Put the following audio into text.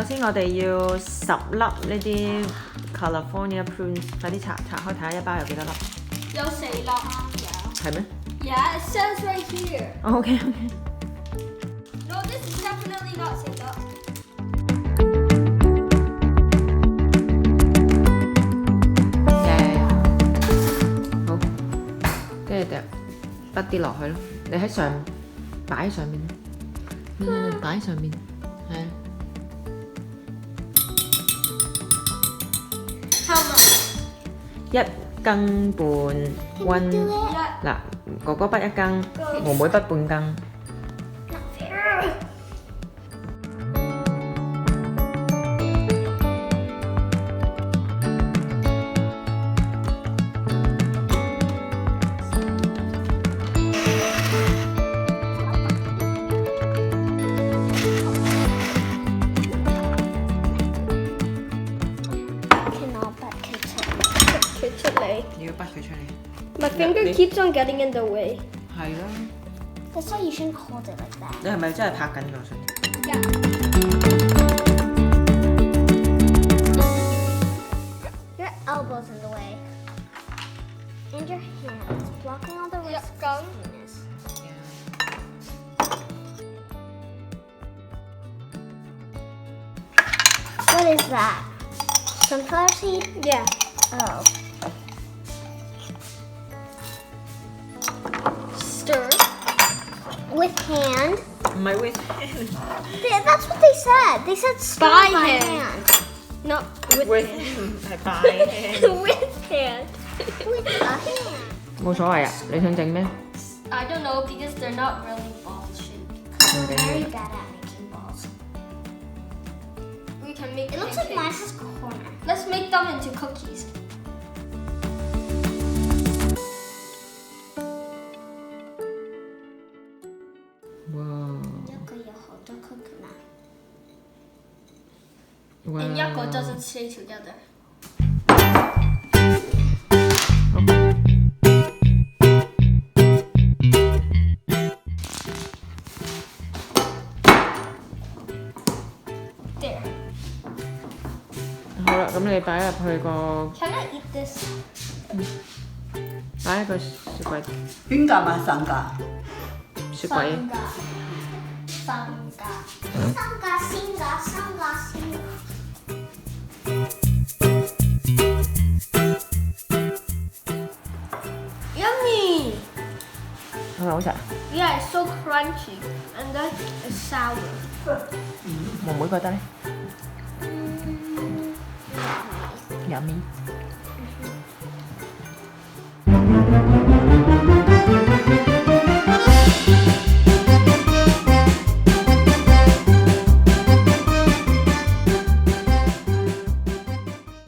首先我哋要10粒呢啲 California Prune， 快啲拆開睇下一包有幾多粒？有4粒。係咩 Yeah, it says right here.？OK。 No, this is definitely not 4粒。好，跟住掉啲落去咯。你喺上擺喺上面咯，擺喺上面，係。How much? 1羹半溫嗱，哥哥筆1羹，妹妹筆半羹。你要筆佢出嚟。My finger keeps on getting in the way. 係啦。That's why you shouldn't hold it like that. 你係咪真係拍緊我想？ Yeah. Your elbow's in the way. And your hands blocking all the riskiness. What is that? Sunflower seed? Yeah. Oh. Stir. With hand. 唔係 with That's what they said. They said stir By by hand. hand. No, with with 係 by with hand. With a hand. 冇所謂啊！你想整咩？ I don't know because they're not really ball shaped. I'm very bad at making balls. We can make It looks like pancakes. mine has corner. Let's make them into cookies. Wow. 一個有好多 coconut. And Yako doesn't stay together. There. 好啦，咁你擺入去個 Can I eat this? 擺喺個雪櫃，邊架買三架？雪櫃。Yummy! 係咪好食啊？ Yeah, it's so crunchy and then it's sour. 妹妹覺得咧？Yummy。